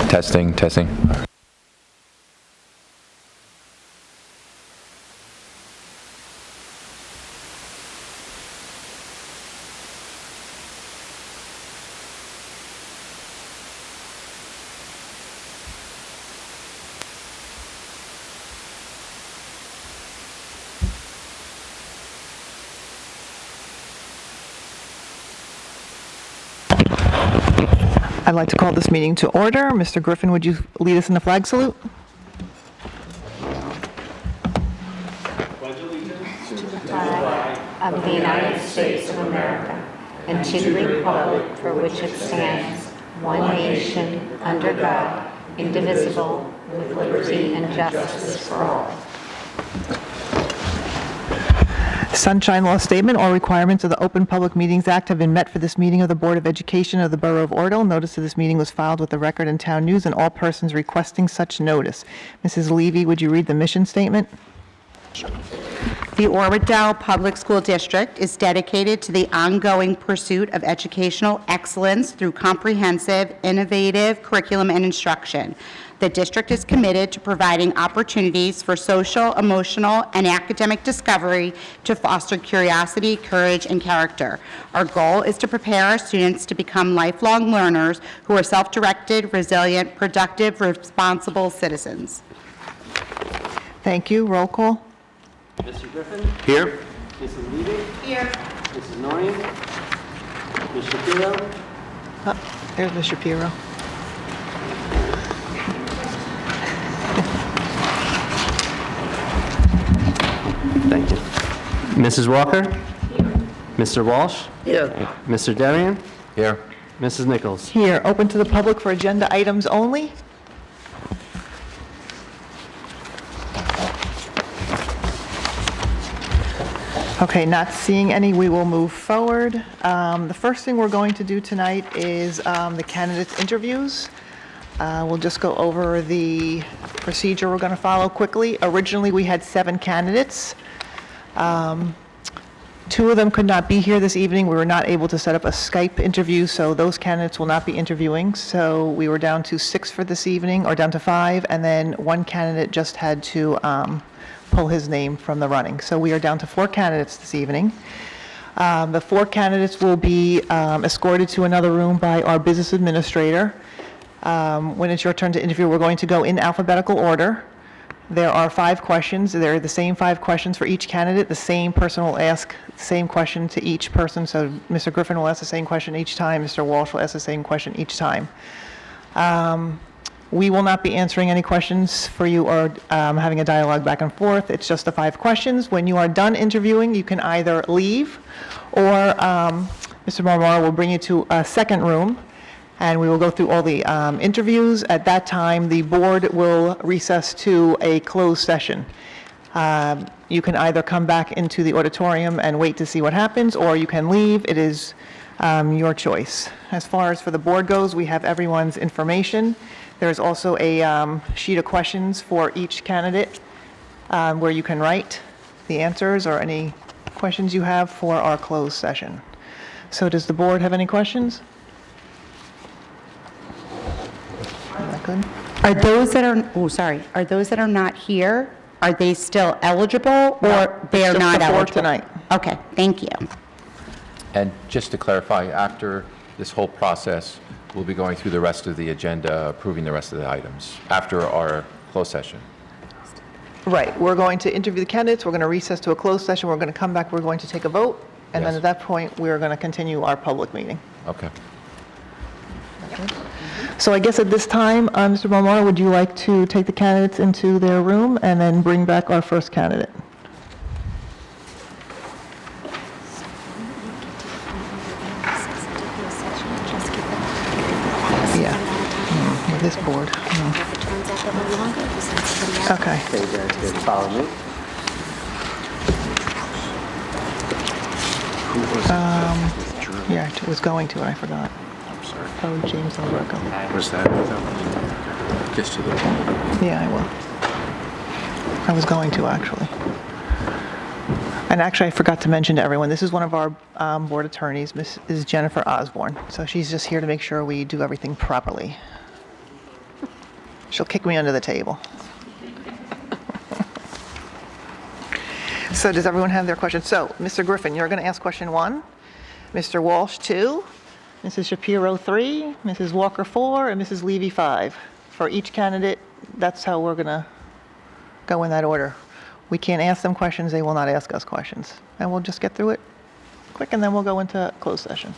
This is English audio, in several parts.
Testing, testing. I'd like to call this meeting to order. Mr. Griffin, would you lead us in the flag salute? Pledge allegiance to the flag of the United States of America and to the republic for which it stands, one nation, under God, indivisible, with liberty and justice for all. Sunshine Law Statement. All requirements of the Open Public Meetings Act have been met for this meeting of the Board of Education of the Borough of Oradell. Notice of this meeting was filed with the Record and Town News and all persons requesting such notice. Mrs. Levy, would you read the mission statement? The Oradell Public School District is dedicated to the ongoing pursuit of educational excellence through comprehensive, innovative curriculum and instruction. The district is committed to providing opportunities for social, emotional, and academic discovery to foster curiosity, courage, and character. Our goal is to prepare our students to become lifelong learners who are self-directed, resilient, productive, responsible citizens. Thank you. Roll call. Mr. Griffin? Here. Mrs. Levy? Here. Mrs. Noreen? Ms. Shapiro? There's Ms. Shapiro. Thank you. Mrs. Walker? Here. Mr. Walsh? Here. Mr. Darian? Here. Mrs. Nichols? Here, open to the public for agenda items only. Okay, not seeing any, we will move forward. The first thing we're going to do tonight is the candidates' interviews. We'll just go over the procedure we're going to follow quickly. Originally, we had 7 candidates. 2 of them could not be here this evening. We were not able to set up a Skype interview, so those candidates will not be interviewing. So we were down to 6 for this evening, or down to 5, and then 1 candidate just had to pull his name from the running. So we are down to 4 candidates this evening. The 4 candidates will be escorted to another room by our business administrator. When it's your turn to interview, we're going to go in alphabetical order. There are 5 questions. They're the same 5 questions for each candidate. The same person will ask the same question to each person. So Mr. Griffin will ask the same question each time. Mr. Walsh will ask the same question each time. We will not be answering any questions for you or having a dialogue back and forth. It's just the 5 questions. When you are done interviewing, you can either leave or Mr. Marmara will bring you to a second room and we will go through all the interviews. At that time, the board will recess to a closed session. You can either come back into the auditorium and wait to see what happens, or you can leave. It is your choice. As far as for the board goes, we have everyone's information. There's also a sheet of questions for each candidate where you can write the answers or any questions you have for our closed session. So does the board have any questions? Is that good? Are those that are not here, are they still eligible or they are Just not the 4 eligible? tonight. Okay, thank you. And just to clarify, after this whole process, we'll be going through the rest of the agenda, approving the rest of the items after our closed session. Right, we're going to interview the candidates, we're going to recess to a closed session, we're going to come back, we're going to take a vote, and then Yes. at that point, we're going to continue our public meeting. Okay. So I guess at this time, Mr. Balmar, would you like to take the candidates into their room and then bring back our first candidate? Yeah, with this board. Okay. Okay, you guys can follow me. Yeah, I was going to, and I forgot. I'm sorry. Oh, James Alberco. Was that? Just to the point. Yeah, I will. I was going to, actually. And actually, I forgot to mention to everyone, this is one of our board attorneys, Mrs. Jennifer Osborne. So she's just here to make sure we do everything properly. She'll kick me under the table. So does everyone have their questions? So, Mr. Griffin, you're going to ask question 1, Mr. Walsh 2, Mrs. Shapiro 3, Mrs. Walker 4, and Mrs. Levy 5. For each candidate, that's how we're going to go in that order. We can't ask them questions, they will not ask us questions. And we'll just get through it quick, and then we'll go into closed session.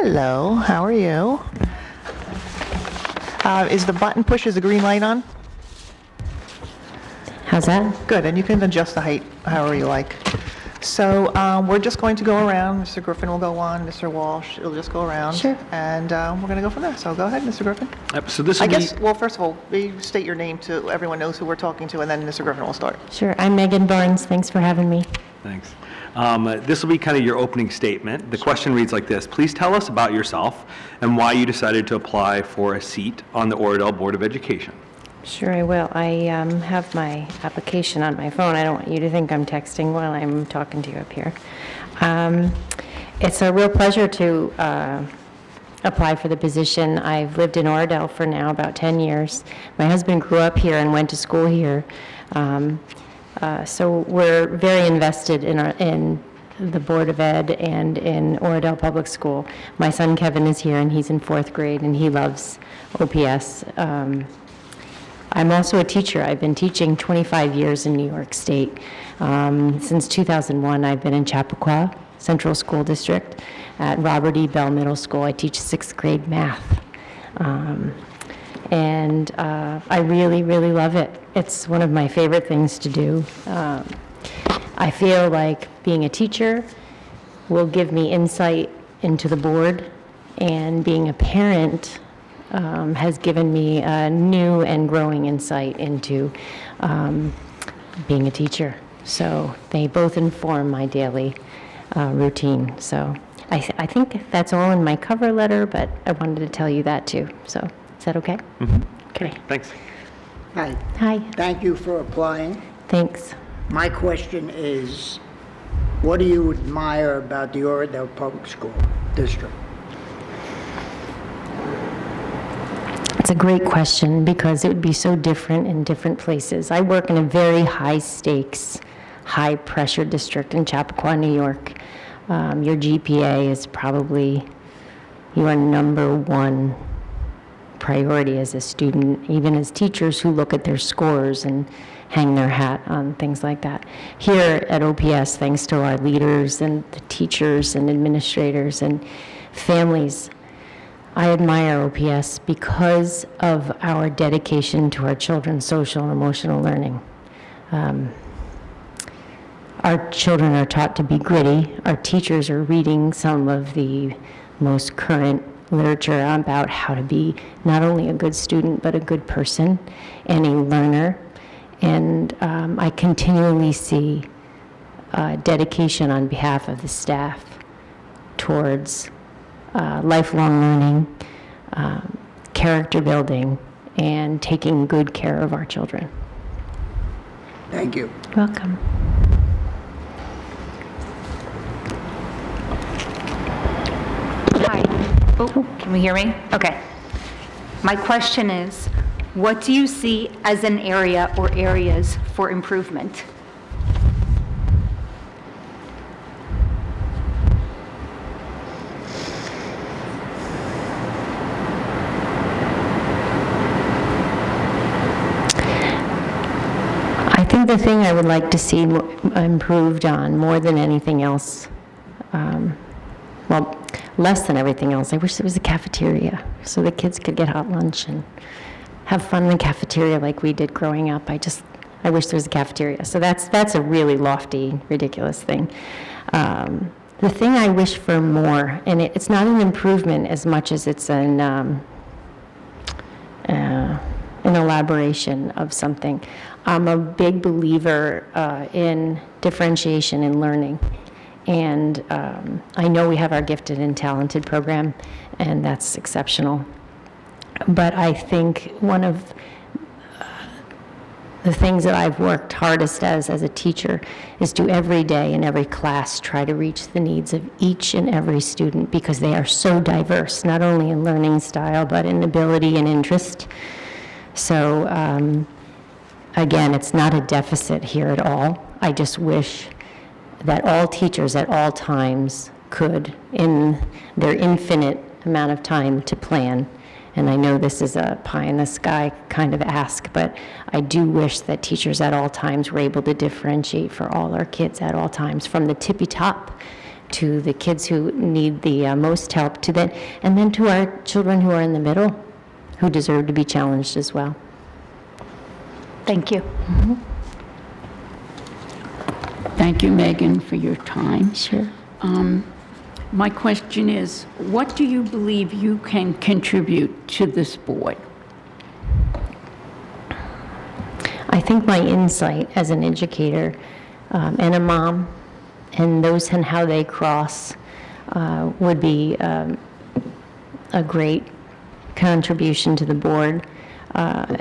Hello, how are you? Is the button push, is the green light on? How's that? Good, and you can adjust the height however you like. So we're just going to go around. Mr. Griffin will go on, Mr. Walsh, it'll just go around. Sure. And we're going to go from there. So go ahead, Mr. Griffin. So this I will be, guess, well, first of all, you state your name so everyone knows who we're talking to, and then Mr. Griffin will start. Sure. I'm Megan Barnes. Thanks for having me. thanks. This will be kind of your opening statement. The question reads like this. Please tell us about yourself and why you decided to apply for a seat on the Oradell Board of Education. Sure, I will. I have my application on my phone. I don't want you to think I'm texting while I'm talking to you up here. It's a real pleasure to apply for the position. I've lived in Oradell for now about 10 years. My husband grew up here and went to school here. So we're very invested in the Board of Ed and in Oradell Public School. My son Kevin is here, and he's in 4th grade, and he loves OPS. I'm also a teacher. I've been teaching 25 years in New York State. Since 2001, I've been in Chappaqua Central School District at Robert E. Bell Middle School. I teach 6th grade math. And I really, really love it. It's one of my favorite things to do. I feel like being a teacher will give me insight into the board, and being a parent has given me a new and growing insight into being a teacher. So they both inform my daily routine. So I think that's all in my cover letter, but I wanted to tell you that too. So is that okay? Okay. Thanks. Hi, Hi. thank you for applying. Thanks. My question is, what do you admire about the Oradell Public School District? It's a great question because it would be so different in different places. I work in a very high-stakes, high-pressure district in Chappaqua, New York. Your GPA is probably your number one priority as a student, even as teachers who look at their scores and hang their hat on things like that. Here at OPS, thanks to our leaders and the teachers and administrators and families, I admire OPS because of our dedication to our children's social and emotional learning. Our children are taught to be gritty. Our teachers are reading some of the most current literature about how to be not only a good student, but a good person and a learner. And I continually see dedication on behalf of the staff towards lifelong learning, character building, and taking good care of our children. Thank you. Welcome. Hi. Oh, can we hear me? Okay. My question is, what do you see as an area or areas for improvement? I think the thing I would like to see improved on more than anything else, well, less than everything else, I wish there was a cafeteria so the kids could get hot lunch and have fun in the cafeteria like we did growing up. I wish there was a cafeteria. So that's a really lofty, ridiculous thing. The thing I wish for more, and it's not an improvement as much as it's an elaboration of something. I'm a big believer in differentiation in learning. And I know we have our gifted and talented program, and that's exceptional. But I think one of the things that I've worked hardest as a teacher is to every day in every class try to reach the needs of each and every student, because they are so diverse, not only in learning style, but in ability and interest. So again, it's not a deficit here at all. I just wish that all teachers at all times could, in their infinite amount of time to plan, and I know this is a pie-in-the-sky kind of ask, but I do wish that teachers at all times were able to differentiate for all our kids at all times, from the tippy top to the kids who need the most help, and then to our children who are in the middle, who deserve to be challenged as well. Thank you. Thank you, Megan, for your time. Sure. My question is, what do you believe you can contribute to this board? I think my insight as an educator and a mom, and those and how they cross, would be a great contribution to the board.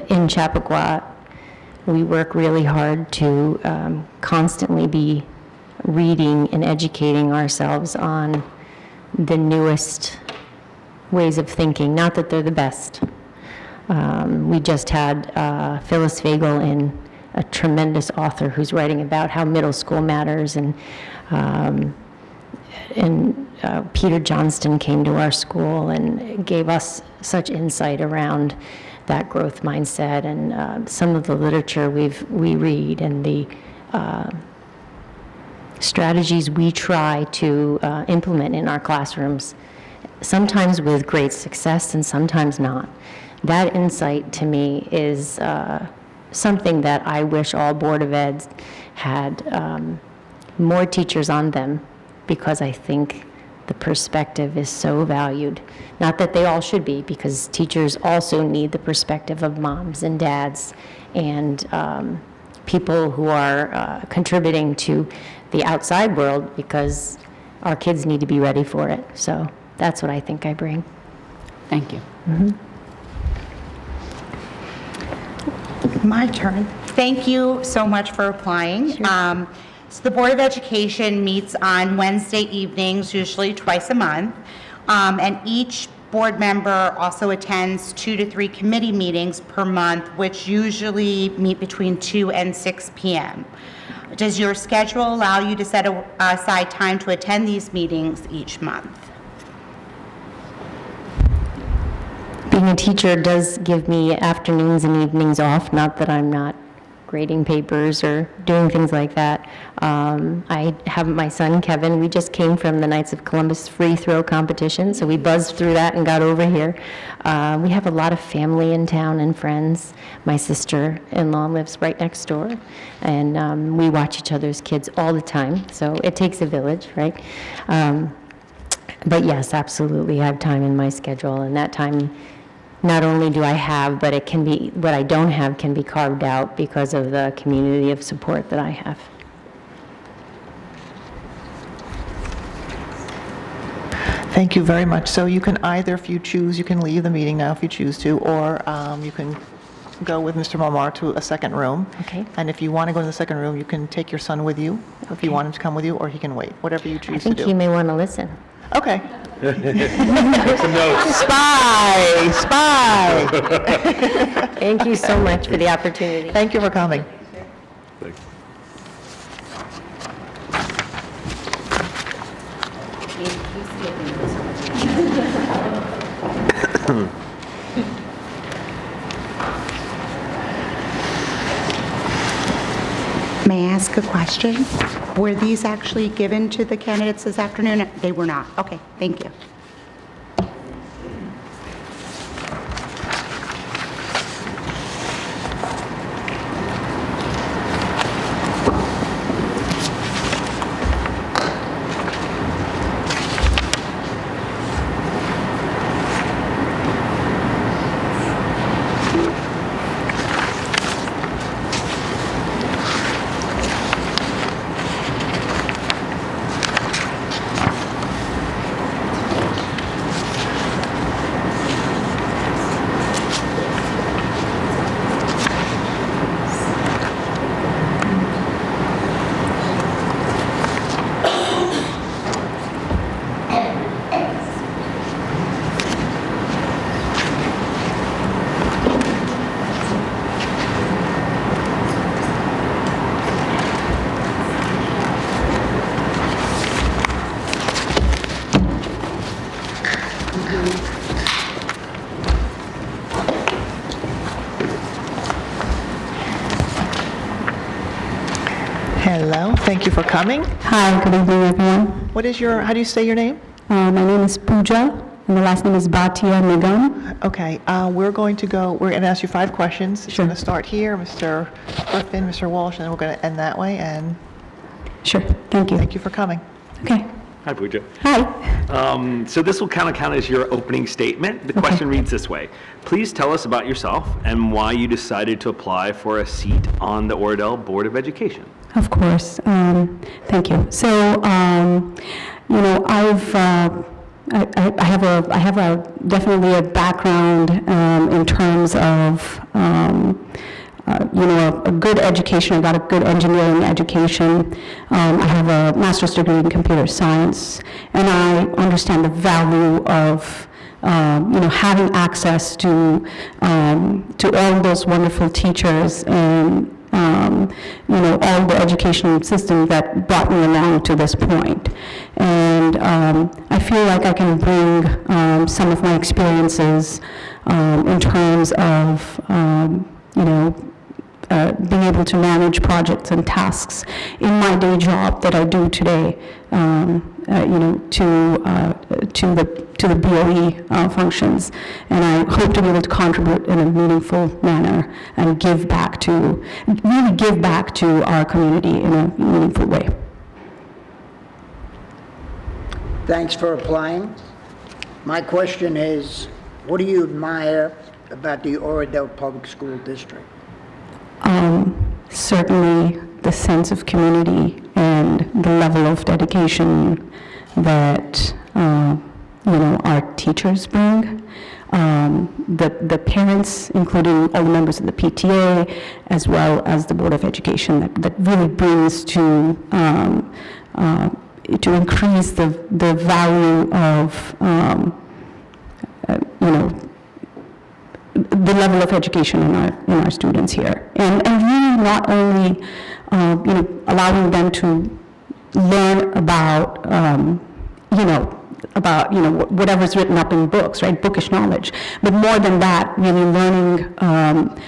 In Chappaqua, we work really hard to constantly be reading and educating ourselves on the newest ways of thinking. Not that they're the best. We just had Phyllis Fagel in, a tremendous author who's writing about how middle school matters, and Peter Johnston came to our school and gave us such insight around that growth mindset, and some of the literature we read, and the strategies we try to implement in our classrooms, sometimes with great success and sometimes not. That insight to me is something that I wish all Board of Eds had more teachers on them, because I think the perspective is so valued. Not that they all should be, because teachers also need the perspective of moms and dads and people who are contributing to the outside world, because our kids need to be ready for it. So that's what I think I bring. Thank you. My turn. Thank you so much for applying. So the Board of Education meets on Wednesday evenings, usually twice a month, and each board member also attends 2 to 3 committee meetings per month, which usually meet between 2 and 6 p.m. Does your schedule allow you to set aside time to attend these meetings each month? Being a teacher does give me afternoons and evenings off, not that I'm not grading papers or doing things like that. I have my son, Kevin. We just came from the Knights of Columbus free throw competition, so we buzzed through that and got over here. We have a lot of family in town and friends. My sister-in-law lives right next door, and we watch each other's kids all the time, so it takes a village, right? But yes, absolutely, I have time in my schedule, and that time not only do I have, but it can be, what I don't have can be carved out because of the community of support that I have. Thank you very much. So you can either, if you choose, you can leave the meeting now if you choose to, or you can go with Mr. Marmar to a second room. Okay. And if you want to go to the second room, you can take your son with you, if you want him to come with you, or he can wait, whatever you I choose to think do. he may want to listen. Okay. Some notes. Spy, spy. Thank you so much for the opportunity. Thank you for coming. May I ask a question? Were these actually given to the candidates this afternoon? They were not. Okay, thank you. Hello, thank you for coming. Hi, good evening, everyone. How do you say your name? My name is Pooja, and the last name is Bhatia Nigam. Okay, we're going to ask you 5 questions. We're going to start here, Mr. Griffin, Mr. Walsh, and then we're going to end that way, and Sure, thank you. thank you for coming. Okay, Hi, Pooja. hi. So this will kind of count as your opening statement. The question reads this way. Please tell us about yourself and why you decided to apply for a seat on the Oradell Board of Education. Of course, thank you. So, you know, I have definitely a background in terms of, you know, a good education. I got a good engineering education. I have a master's degree in computer science, and I understand the value of, you know, having access to all those wonderful teachers and, you know, all the educational system that brought me along to this point. And I feel like I can bring some of my experiences in terms of, you know, being able to manage projects and tasks in my day job that I do today, you know, to the BOE functions, and I hope to be able to contribute in a meaningful manner and really give back to our community in a meaningful way. Thanks for applying. My question is, what do you admire about the Oradell Public School District? Certainly the sense of community and the level of dedication that you know, our teachers bring. The parents, including all the members of the PTA, as well as the Board of Education, that really brings to increase the value of you know, the level of education in our students here, and really not only you know, allowing them to learn about you know, whatever's written up in books, right, bookish knowledge, but more than that, really learning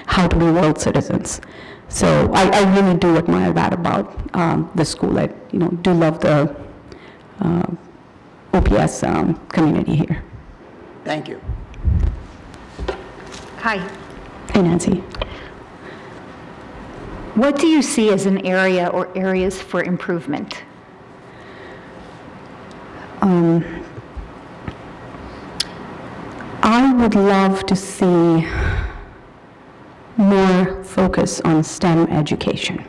how to be world citizens. So I really do admire that about the school. I, you know, do love the OPS community here. Thank you. Hi. Hey, Nancy. What do you see as an area or areas for improvement? I would love to see more focus on STEM education.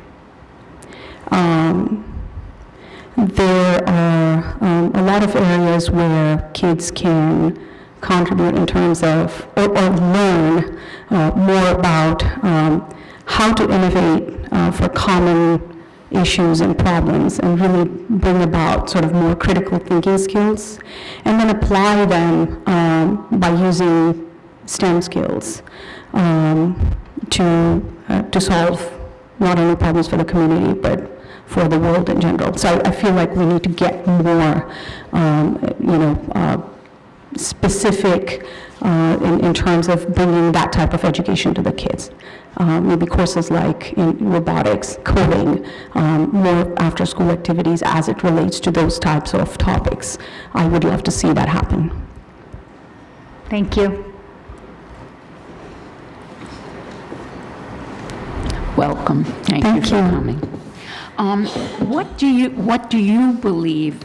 There are a lot of areas where kids can contribute in terms of, or learn more about how to innovate for common issues and problems, and really bring about sort of more critical thinking skills, and then apply them by using STEM skills to solve not only problems for the community, but for the world in general. So I feel like we need to get more, you know, specific in terms of bringing that type of education to the kids. Maybe courses like in robotics, coding, more after-school activities as it relates to those types of topics. I would love to see that happen. Thank you. Welcome. Thank you for coming. What do you believe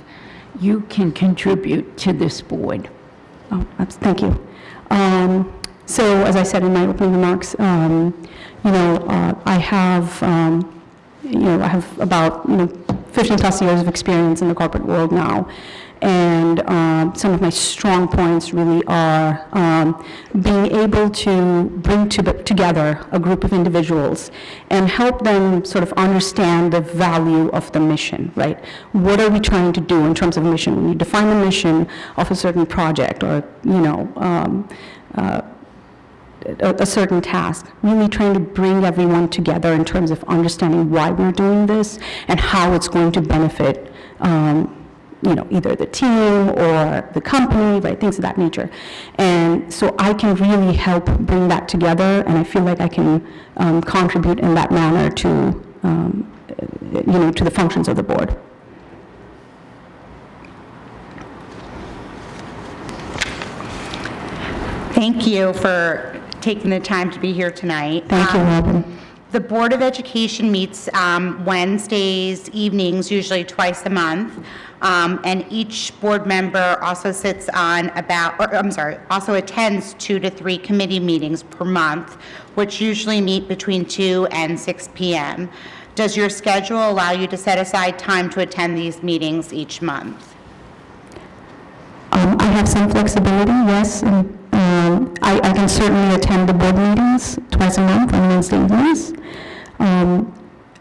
you can contribute to this board? Oh, thank you. So, as I said in my opening remarks, you know, I have about 15 plus years of experience in the corporate world now, and some of my strong points really are being able to bring together a group of individuals and help them sort of understand the value of the mission, right? What are we trying to do in terms of mission? When you define the mission of a certain project or, you know, a certain task, really trying to bring everyone together in terms of understanding why we're doing this and how it's going to benefit either the team or the company, right, things of that nature. And so I can really help bring that together, and I feel like I can contribute in that manner to, to the functions of the board. Thank you for taking the time to be here tonight. Thank you, Robin. The Board of Education meets Wednesdays evenings, usually twice a month, and each board member also sits on also attends 2 to 3 committee meetings per month, which usually meet between 2 and 6 p.m. Does your schedule allow you to set aside time to attend these meetings each month? I have some flexibility, yes. And, I can certainly attend the board meetings twice a month on Wednesday evenings.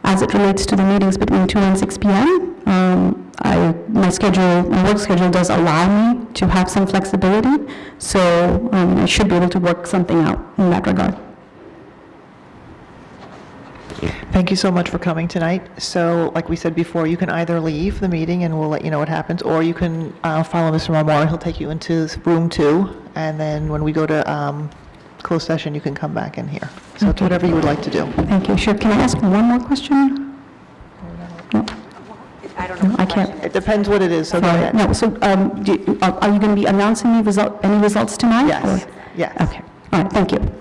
As it relates to the meetings between 2 and 6 p.m., my work schedule does allow me to have some flexibility, so I should be able to work something out in that regard. Thank you so much for coming tonight. So, like we said before, you can either leave the meeting and we'll let you know what happens, or you can follow Mr. Marmora. He'll take you into room 2, and then when we go to closed session, you can come back in here. So it's whatever you would like to do. Thank you. Sure. Can I ask one more question? No. I don't know. I can't. It depends what it is, so go Sorry. ahead. No, so are you going to be announcing any results tonight? Yes, or- yes. Okay. All right. Thank you.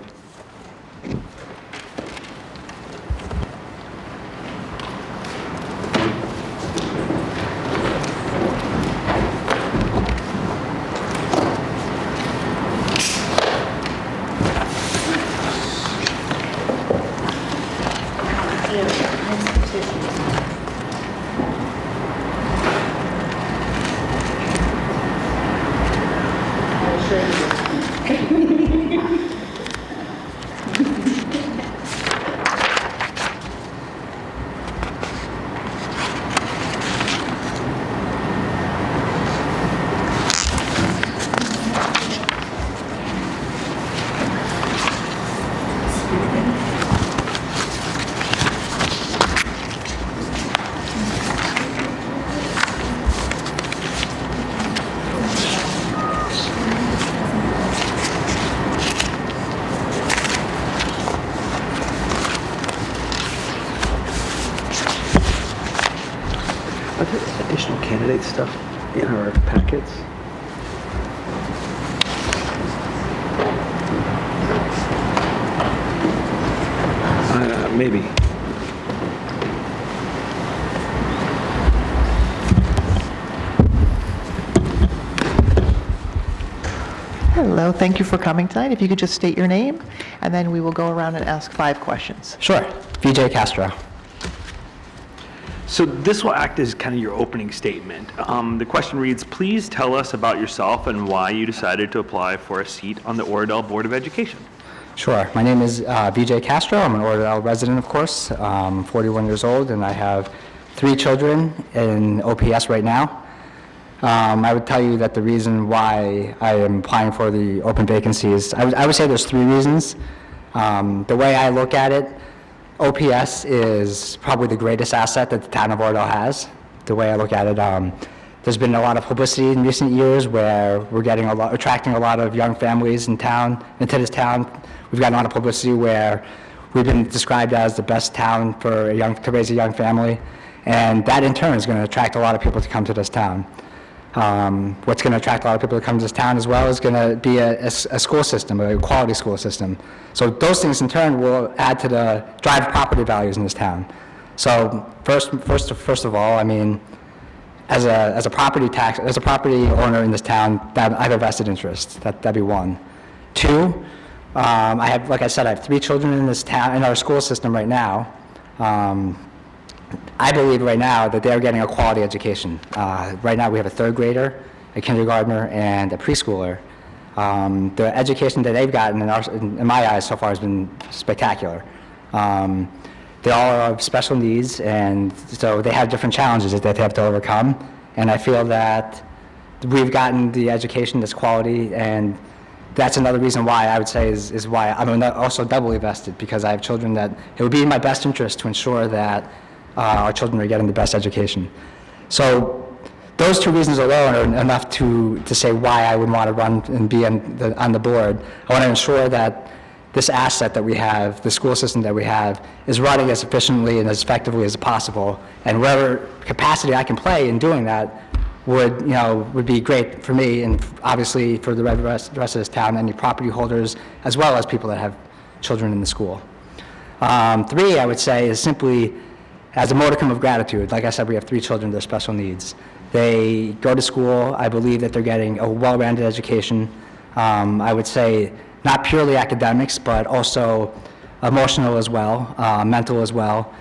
Are there additional candidate stuff in our packets? Maybe. Hello, thank you for coming tonight. If you could just state your name, and then we will go around and ask 5 questions. Sure. VJ Castro. So this will act as kind of your opening statement. The question reads, please tell us about yourself and why you decided to apply for a seat on the Oradell Board of Education. Sure. My name is VJ Castro. I'm an Oradell resident, of course. I'm 41 years old, and I have 3 children in OPS right now. I would tell you that the reason why I am applying for the open vacancies, I would say there's 3 reasons. The way I look at it, OPS is probably the greatest asset that the town of Oradell has. The way I look at it, there's been a lot of publicity in recent years where we're attracting a lot of young families into this town. We've gotten a lot of publicity where we've been described as the best town to raise a young family, and that in turn is going to attract a lot of people to come to this town. What's going to attract a lot of people to come to this town as well is going to be a school system, a quality school system. So those things in turn will add to drive property values in this town. So first of all, I mean, as a property owner in this town, I have a vested interest. That'd be 1. 2, like I said, I have 3 children in this town, in our school system right now. I believe right now that they're getting a quality education. Right now we have a 3rd grader, a kindergartner, and a preschooler. The education that they've gotten in my eyes so far has been spectacular. They all are of special needs, and so they have different challenges that they have to overcome. And I feel that we've gotten the education that's quality, and that's another reason why I would say is why I'm also doubly vested, because I have children that it would be in my best interest to ensure that our children are getting the best education. So those two reasons alone are enough to say why I would want to run and be on the board. I want to ensure that this asset that we have, the school system that we have, is running as efficiently and as effectively as possible. And whatever capacity I can play in doing that would be great for me and obviously for the rest of this town, any property holders, as well as people that have children in the school. 3, I would say, is simply as a modicum of gratitude. Like I said, we have 3 children with special needs. They go to school. I believe that they're getting a well-rounded education. I would say not purely academics, but also emotional as well, mental as well.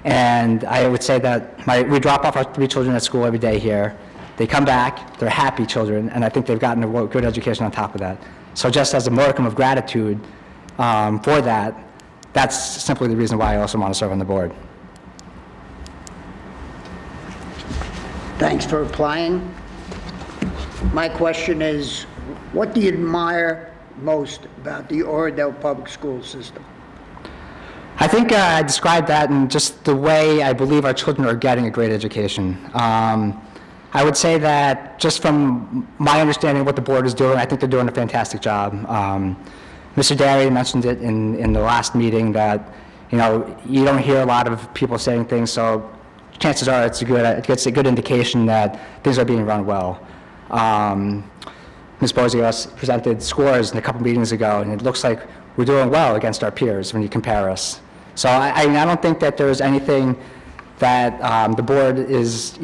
And I would say that we drop off our 3 children at school every day here. They come back, they're happy children, and I think they've gotten a good education on top of that. So just as a modicum of gratitude for that, that's simply the reason why I also want to serve on the board. Thanks for applying. My question is, what do you admire most about the Oradell public school system? I think I described that in just the way I believe our children are getting a great education. I would say that just from my understanding of what the board is doing, I think they're doing a fantastic job. Mr. Derry mentioned it in the last meeting that, you don't hear a lot of people saying things, so chances are it's a good indication that things are being run well. Ms. Bozios presented scores a couple meetings ago, and it looks like we're doing well against our peers when you compare us. So I don't think that there's anything that the board is,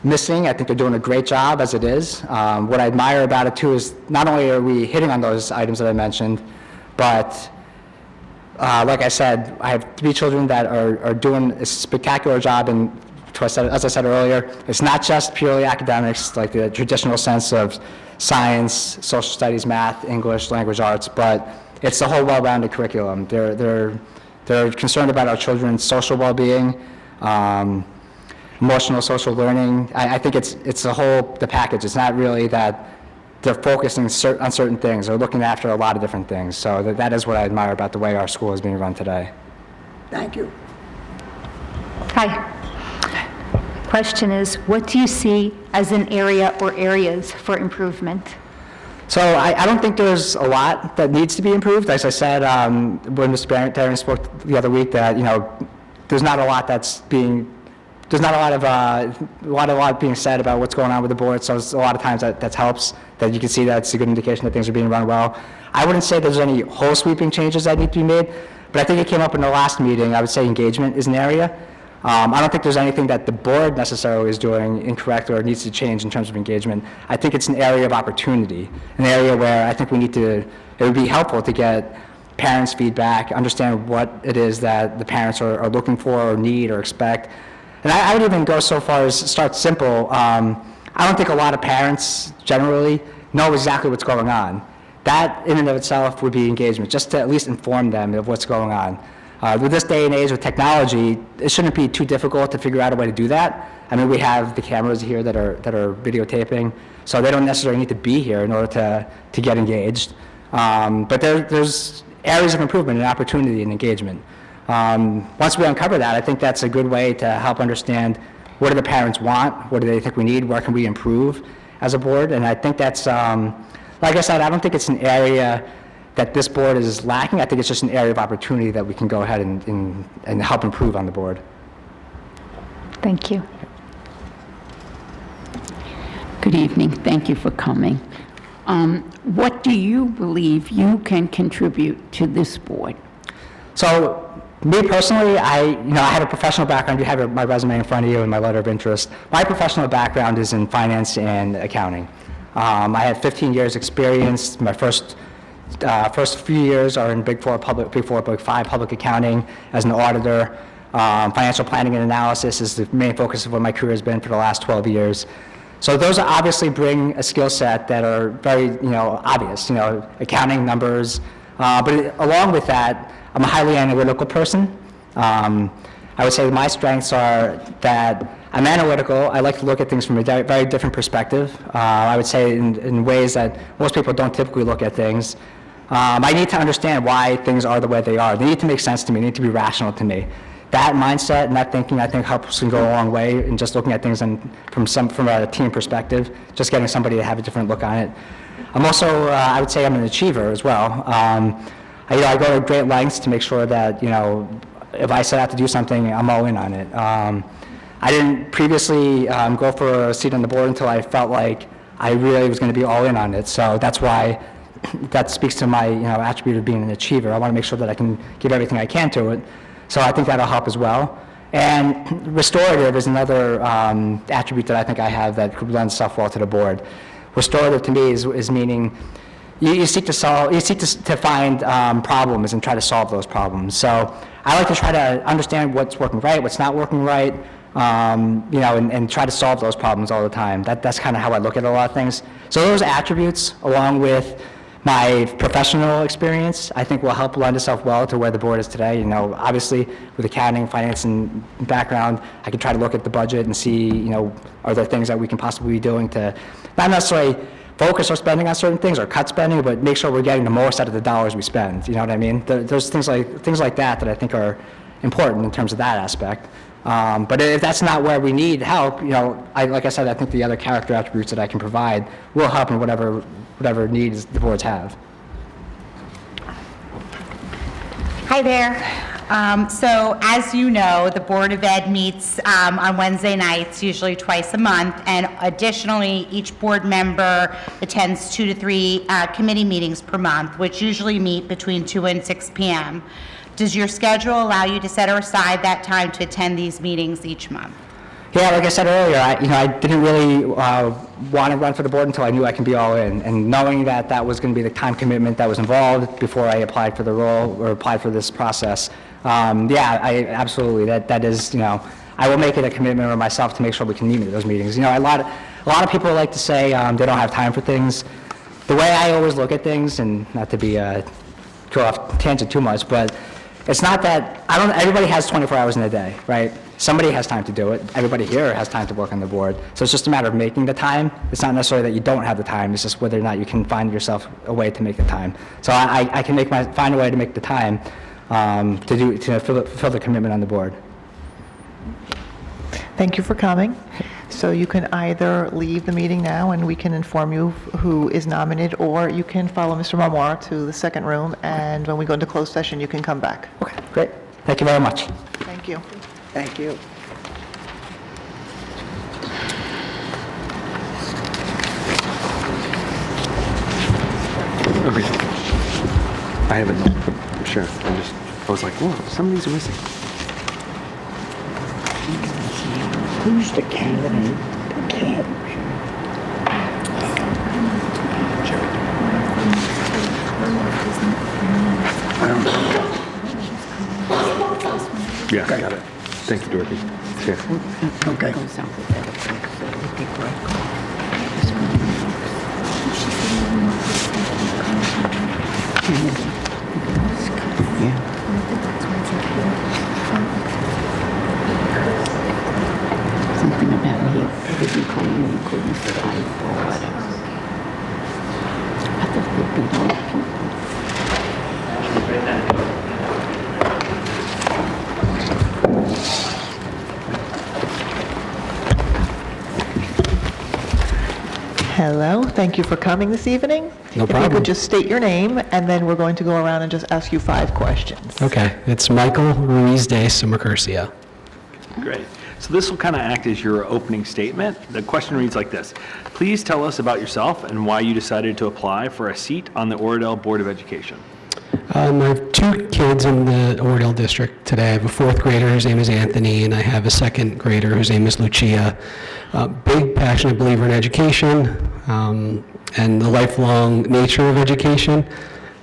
missing. I think they're doing a great job as it is. What I admire about it too is not only are we hitting on those items that I mentioned, but like I said, I have 3 children that are doing a spectacular job, and as I said earlier, it's not just purely academics, like the traditional sense of science, social studies, math, English, language arts, but it's the whole well-rounded curriculum. They're concerned about our children's social well-being, emotional, social learning. I think it's the package. It's not really that they're focusing on certain things. They're looking after a lot of different things. So that is what I admire about the way our school is being run today. Thank you. Hi. Question is, what do you see as an area or areas for improvement? So I don't think there's a lot that needs to be improved. As I said, when Mr. Barron spoke the other week, that there's not a lot being said about what's going on with the board. So a lot of times that helps. That you can see that's a good indication that things are being run well. I wouldn't say there's any whole sweeping changes that need to be made, but I think it came up in the last meeting. I would say engagement is an area. I don't think there's anything that the board necessarily is doing incorrect or needs to change in terms of engagement. I think it's an area of opportunity, an area where I think it would be helpful to get parents' feedback, understand what it is that the parents are looking for or need or expect. And I would even go so far as start simple. I don't think a lot of parents generally know exactly what's going on. That in and of itself would be engagement, just to at least inform them of what's going on. With this day and age with technology, it shouldn't be too difficult to figure out a way to do that. I mean, we have the cameras here that are videotaping, so they don't necessarily need to be here in order to get engaged. But there's areas of improvement and opportunity and engagement. Once we uncover that, I think that's a good way to help understand what do the parents want, what do they think we need, where can we improve as a board, and I think that's, like I said, I don't think it's an area that this board is lacking. I think it's just an area of opportunity that we can go ahead and help improve on the board. Thank you. Good evening. Thank you for coming. What do you believe you can contribute to this board? So, me personally, I have a professional background. You have my resume in front of you and my letter of interest. My professional background is in finance and accounting. I have 15 years experience. My first few years are in Big Four, Big Five public accounting as an auditor. Financial planning and analysis is the main focus of what my career has been for the last 12 years. So those obviously bring a skill set that are very, obvious, accounting, numbers. But along with that, I'm a highly analytical person. I would say my strengths are that I'm analytical. I like to look at things from a very different perspective. I would say in ways that most people don't typically look at things. I need to understand why things are the way they are. They need to make sense to me. They need to be rational to me. that mindset and that thinking, I think, helps us go a long way in just looking at things from a team perspective, just getting somebody to have a different look on it. I'm also, I would say I'm an achiever as well. I go to great lengths to make sure that, if I set out to do something, I'm all in on it. I didn't previously go for a seat on the board until I felt like I really was going to be all in on it. So that's why that speaks to my attribute of being an achiever. I want to make sure that I can give everything I can to it. So I think that'll help as well. And restorative is another attribute that I think I have that lends itself well to the board. Restorative to me is meaning you seek to find problems and try to solve those problems. So I like to try to understand what's working right, what's not working right, and try to solve those problems all the time. That's kind of how I look at a lot of things. So those attributes, along with my professional experience, I think will help lend itself well to where the board is today. Obviously with accounting, finance, and background, I can try to look at the budget and see, are there things that we can possibly be doing to not necessarily focus our spending on certain things or cut spending, but make sure we're getting the most out of the dollars we spend. You know what I mean? There's things like that I think are important in terms of that aspect. But if that's not where we need help, like I said, I think the other character attributes that I can provide will help in whatever needs the boards have. Hi there. So as you know, the Board of Ed meets on Wednesday nights, usually twice a month, and additionally, each board member attends 2 to 3 committee meetings per month, which usually meet between 2 and 6 p.m. Does your schedule allow you to set aside that time to attend these meetings each month? Yeah, like I said earlier, I didn't really want to run for the board until I knew I can be all in. And knowing that that was going to be the time commitment that was involved before I applied for the role or applied for this process, I absolutely, that is, I will make it a commitment for myself to make sure we can meet at those meetings. A lot of people like to say they don't have time for things. The way I always look at things, and not to be go off tangent too much, but it's not that, everybody has 24 hours in a day, right? Somebody has time to do it. Everybody here has time to work on the board. So it's just a matter of making the time. It's not necessarily that you don't have the time. It's just whether or not you can find yourself a way to make the time. So I can find a way to make the time to fulfill the commitment on the board. Thank you for coming. So you can either leave the meeting now and we can inform you who is nominated, or you can follow Mr. Marmora to the second room, and when we go into closed session, you can come back. Okay, great. Thank you very much. Thank you. Thank you. Okay. I haven't, I'm sure. I was like, whoa, some of these are missing. Who's the candidate? I don't know. Yeah, I got it. Thank you, Dorothy. Here. Okay. Something about me, didn't call me, you couldn't survive or whatever. I thought they'd be all people. Hello, thank you for coming this evening. No problem. If you could just state your name, and then we're going to go around and just ask you 5 questions. Okay, it's Michael Ruiz de Sumercurcia. Great. So this will kind of act as your opening statement. The question reads like this. Please tell us about yourself and why you decided to apply for a seat on the Oradell Board of Education. I have 2 kids in the Oradell district today. I have a 4th grader whose name is Anthony, and I have a 2nd grader whose name is Lucia. Big, passionate believer in education and the lifelong nature of education.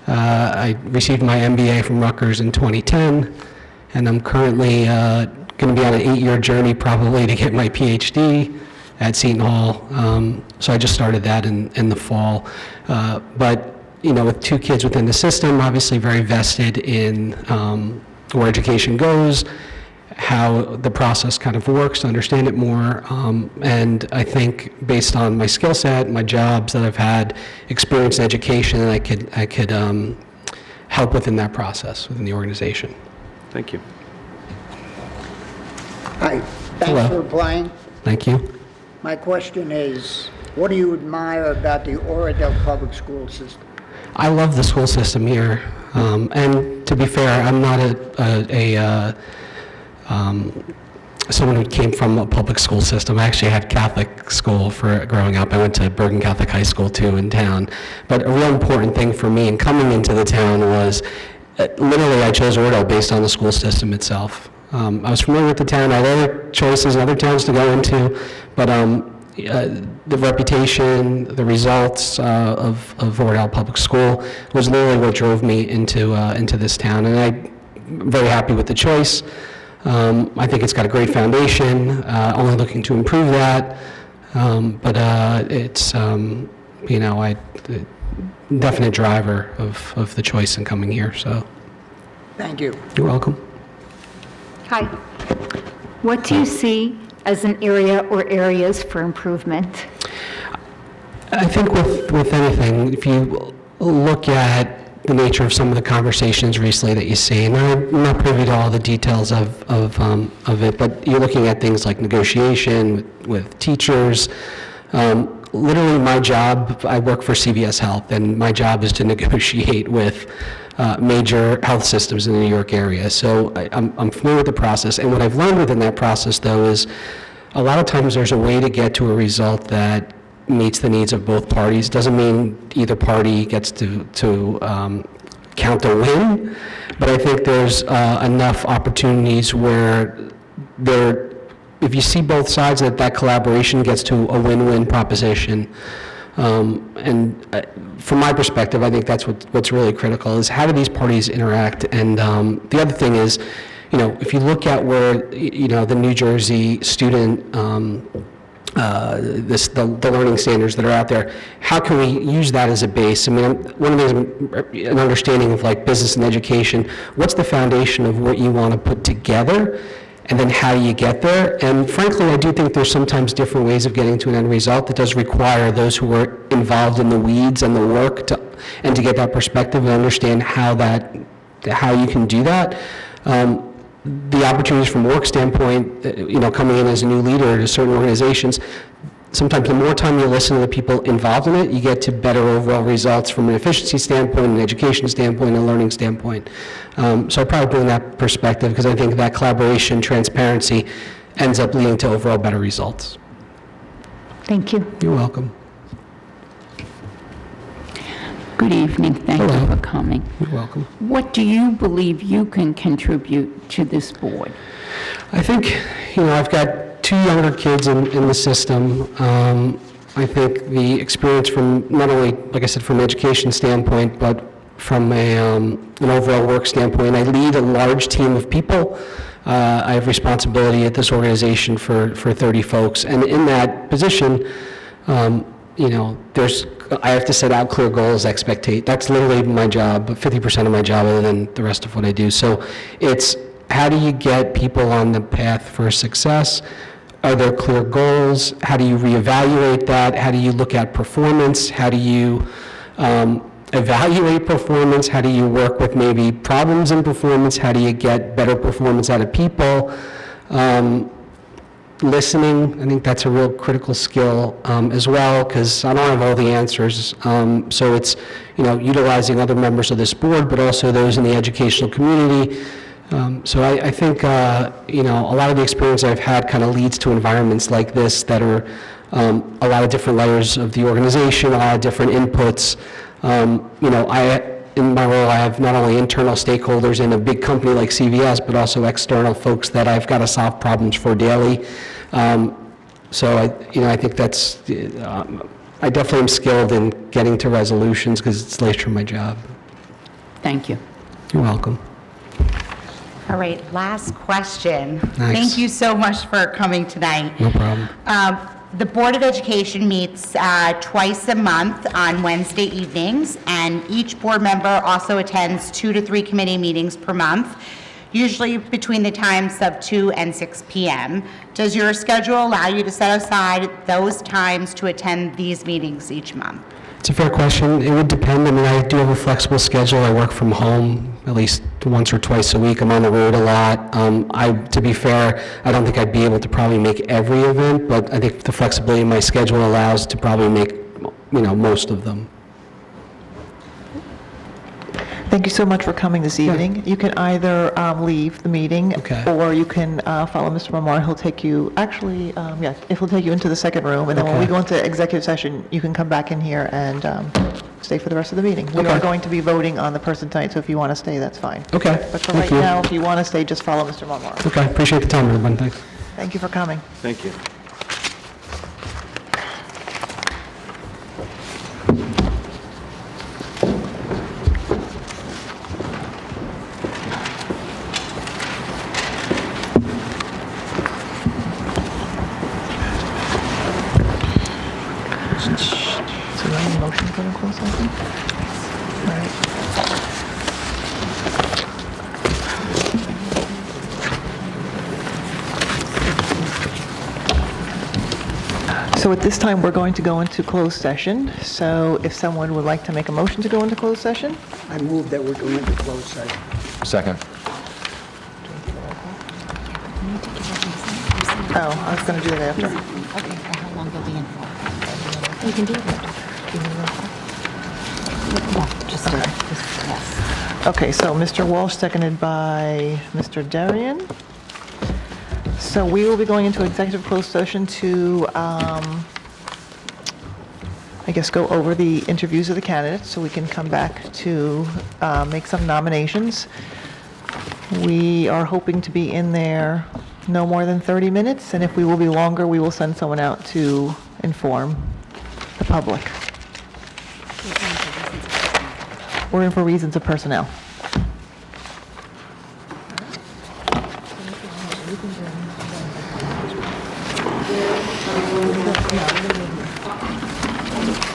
I received my MBA from Rutgers in 2010, and I'm currently going to be on an 8-year journey probably to get my PhD at Seton Hall. So I just started that in the fall. But with 2 kids within the system, obviously very vested in where education goes, how the process kind of works, to understand it more. And I think based on my skill set, my jobs that I've had, experience in education, I could help within that process, within the organization. Thank you. Hi, thanks Hello. for applying. Thank you. My question is, what do you admire about the Oradell public school system? I love the school system here. And to be fair, I'm not someone who came from a public school system. I actually had Catholic school for growing up. I went to Bergen Catholic High School too in town. But a real important thing for me in coming into the town was literally I chose Oradell based on the school system itself. I was familiar with the town. I had other choices in other towns to go into, but the reputation, the results of Oradell Public School was literally what drove me into this town, and I'm very happy with the choice. I think it's got a great foundation, only looking to improve that, but it's, definite driver of the choice in coming here, so. Thank you. You're welcome. Hi. What do you see as an area or areas for improvement? I think with anything, if you look at the nature of some of the conversations recently that you see, and I'm not privy to all the details of it, but you're looking at things like negotiation with teachers. Literally, my job, I work for CVS Health, and my job is to negotiate with major health systems in the New York area. So I'm familiar with the process, and what I've learned within that process, though, is a lot of times there's a way to get to a result that meets the needs of both parties. Doesn't mean either party gets to count a win, but I think there's enough opportunities where if you see both sides, that collaboration gets to a win-win proposition. And from my perspective, I think that's what's really critical is how do these parties interact? And the other thing is, if you look at where, the New Jersey student, the learning standards that are out there, how can we use that as a base? I mean, one of the things, an understanding of like business and education, what's the foundation of what you want to put together? And then how do you get there? And frankly, I do think there's sometimes different ways of getting to an end result that does require those who are involved in the weeds and the work to get that perspective and understand how you can do that. The opportunities from a work standpoint, coming in as a new leader to certain organizations, sometimes the more time you listen to the people involved in it, you get to better overall results from an efficiency standpoint, an education standpoint, a learning standpoint. So I probably bring that perspective because I think that collaboration, transparency ends up leading to overall better results. Thank you. You're welcome. Good evening. Thank you for coming. You're welcome. What do you believe you can contribute to this board? I think, I've got 2 younger kids in the system. I think the experience from not only, like I said, from an education standpoint, but from an overall work standpoint. I lead a large team of people. I have responsibility at this organization for 30 folks. And in that position, I have to set out clear goals, expectate. That's literally my job, 50% of my job other than the rest of what I do. So it's how do you get people on the path for success? Are there clear goals? How do you reevaluate that? How do you look at performance? How do you evaluate performance? How do you work with maybe problems in performance? How do you get better performance out of people? Listening, I think that's a real critical skill as well, because I don't have all the answers. So it's, utilizing other members of this board, but also those in the educational community. So I think, a lot of the experience I've had kind of leads to environments like this that are a lot of different layers of the organization, a lot of different inputs. In my role, I have not only internal stakeholders in a big company like CVS, but also external folks that I've got to solve problems for daily. So I think that's, I definitely am skilled in getting to resolutions because it's the nature of my job. Thank you. You're welcome. All right, last question. Nice. Thank you so much for coming tonight. No problem. The Board of Education meets twice a month on Wednesday evenings, and each board member also attends 2 to 3 committee meetings per month, usually between the times of 2 and 6 p.m. Does your schedule allow you to set aside those times to attend these meetings each month? It's a fair question. It would depend. I mean, I do have a flexible schedule. I work from home at least once or twice a week. I'm on the road a lot. To be fair, I don't think I'd be able to probably make every event, but I think the flexibility my schedule allows to probably make, most of them. Thank you so much for coming this evening. You can either leave the meeting, Okay. or you can follow Mr. Marmar. He'll take you, actually, if he'll take you into the second room, and then when we Okay. go into executive session, you can come back in here and stay for the rest of the meeting. We Okay. are going to be voting on the person tonight, so if you want to stay, that's fine. Okay, But for thank right you. now, if you want to stay, just follow Mr. Marmar. Okay, appreciate the time, everyone, thanks. Thank you for coming. Thank you. So you want a motion for the closed session? All right. So at this time, we're going to go into closed session. So if someone would like to make a motion to go into closed session? I move that we're going into closed session. Second. Oh, I was going to do that after. Okay, for how long you'll be in for? You can do that. No, just do it. Yes. Okay, so Mr. Walsh, seconded by Mr. Darian. So we will be going into executive closed session to, I guess, go over the interviews of the candidates, so we can come back to make some nominations. We are hoping to be in there no more than 30 minutes, and if we will be longer, we will send someone out to inform the public. We're in for reasons of personnel.